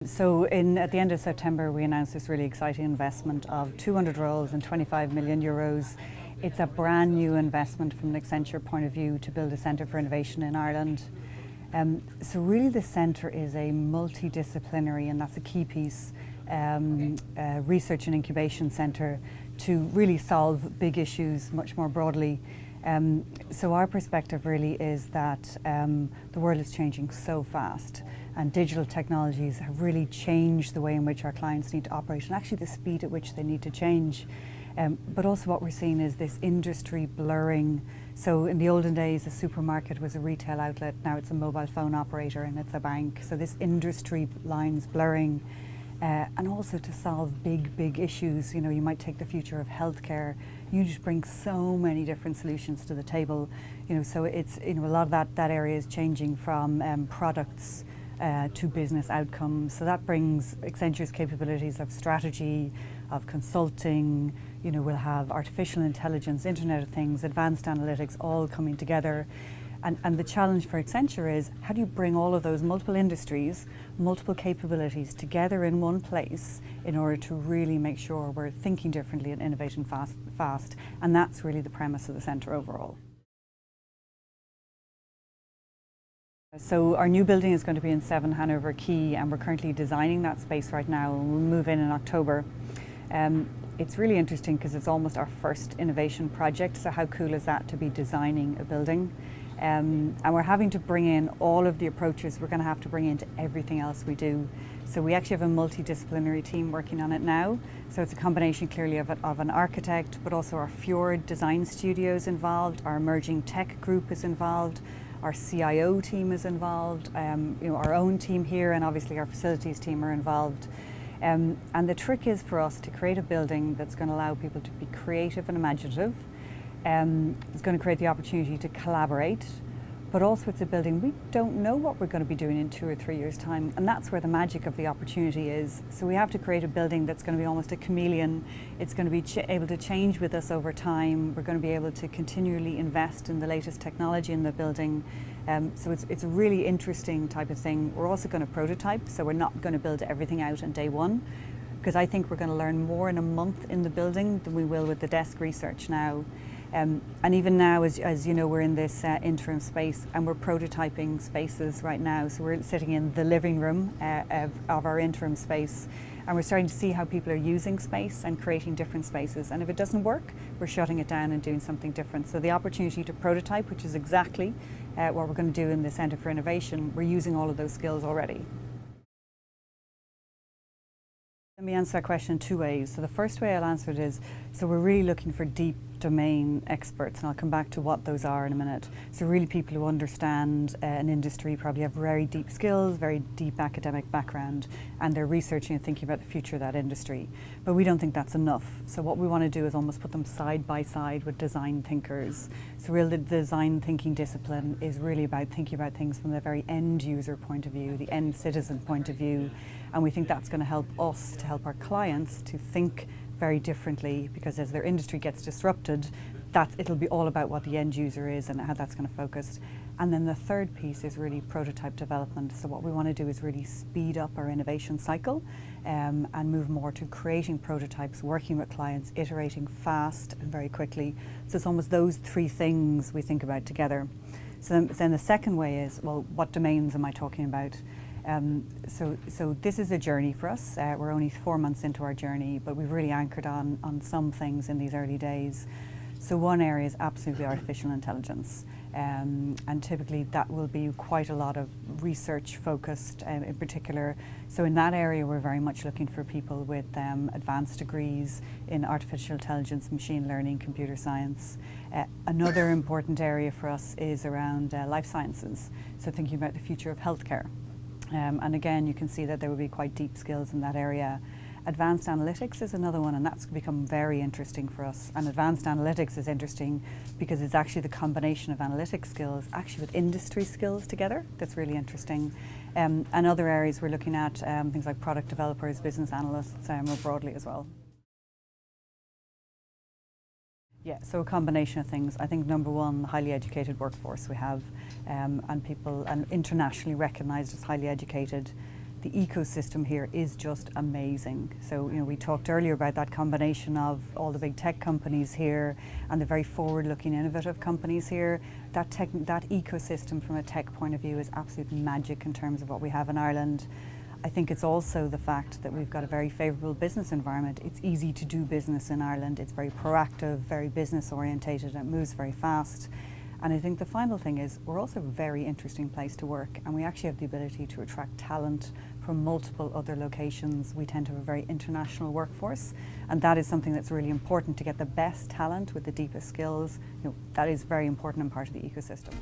So at the end of September, we announced this really exciting investment of 200 roles and 25 million euros. It's a brand new investment from an Accenture point of view to build a centre for innovation in Ireland. So really the centre is a multidisciplinary, and that's a key piece, research and incubation centre to really solve big issues much more broadly. So our perspective really is that the world is changing so fast, and digital technologies have really changed the way in which our clients need to operate, and actually the speed at which they need to change. But also what we're seeing is this industry blurring. So in the olden days, a supermarket was a retail outlet, now it's a mobile phone operator and it's a bank. So this industry lines blurring. And also to solve big issues. You know, you might take the future of healthcare. You just bring so many different solutions to the table. You know, so it's, you know, a lot of that area is changing from products to business outcomes. So that brings Accenture's capabilities of strategy, of consulting. You know, we'll have artificial intelligence, Internet of Things, advanced analytics, all coming together. And the challenge for Accenture is, how do you bring all of those multiple industries, multiple capabilities together in one place in order to really make sure we're thinking differently and innovating fast. And that's really the premise of the centre overall. So our new building is going to be in 7 Hanover Quay, and we're currently designing that space right now, and we'll move in October. It's really interesting because it's almost our first innovation project, so how cool is that to be designing a building? And we're having to bring in all of the approaches we're going to have to bring into everything else we do. So we actually have a multidisciplinary team working on it now. So it's a combination clearly of an architect, but also our Fjord design studio is involved, our emerging tech group is involved, our CIO team is involved, you know, our own team here, and obviously our facilities team are involved. And the trick is for us to create a building that's going to allow people to be creative and imaginative. It's going to create the opportunity to collaborate, but also it's a building we don't know what we're going to be doing in 2 or 3 years' time, and that's where the magic of the opportunity is. So we have to create a building that's going to be almost a chameleon. It's going to be able to change with us over time. We're going to be able to continually invest in the latest technology in the building. So it's a really interesting type of thing. We're also going to prototype, so we're not going to build everything out on day one, because I think we're going to learn more in a month in the building than we will with the desk research now. And even now, as you know, we're in this interim space and we're prototyping spaces right now. So we're sitting in the living room of our interim space, and we're starting to see how people are using space and creating different spaces. And if it doesn't work, we're shutting it down and doing something different. So the opportunity to prototype, which is exactly what we're going to do in the Centre for Innovation, we're using all of those skills already. Let me answer that question 2 ways. So the first way I'll answer it is, so we're really looking for deep domain experts, and I'll come back to what those are in a minute. So really people who understand an industry, probably have very deep skills, very deep academic background, and they're researching and thinking about the future of that industry. But we don't think that's enough. So what we want to do is almost put them side by side with design thinkers. So really the design thinking discipline is really about thinking about things from the very end user point of view, the end citizen point of view. And we think that's going to help us to help our clients to think very differently, because as their industry gets disrupted, it'll be all about what the end user is and how that's going to focus. And then the third piece is really prototype development. So what we want to do is really speed up our innovation cycle and move more to creating prototypes, working with clients, iterating fast and very quickly. So it's almost those 3 things we think about together. So then the second way is, well, what domains am I talking about? So this is a journey for us. We're only 4 months into our journey, but we've really anchored on some things in these early days. So one area is absolutely artificial intelligence, and typically that will be quite a lot of research focused in particular. So in that area we're very much looking for people with advanced degrees in artificial intelligence, machine learning, computer science. Another important area for us is around life sciences, so thinking about the future of healthcare. And again, you can see that there will be quite deep skills in that area. Advanced analytics is another one, and that's become very interesting for us. And advanced analytics is interesting because it's actually the combination of analytics skills actually with industry skills together that's really interesting. And other areas we're looking at things like product developers, business analysts more broadly as well. Yeah, so a combination of things. I think number one, the highly educated workforce we have, and people, and internationally recognised as highly educated. the ecosystem here is just amazing. So, we talked earlier about that combination of all the big tech companies here and the very forward-looking, innovative companies here. That ecosystem from a tech point of view is absolute magic in terms of what we have in Ireland. I think it's also the fact that we've got a very favourable business environment. It's easy to do business in Ireland. It's very proactive, very business orientated, and it moves very fast. And I think the final thing is we're also a very interesting place to work, and we actually have the ability to attract talent from multiple other locations. We tend to have a very international workforce, and that is something that's really important to get the best talent with the deepest skills. That is very important and part of the ecosystem.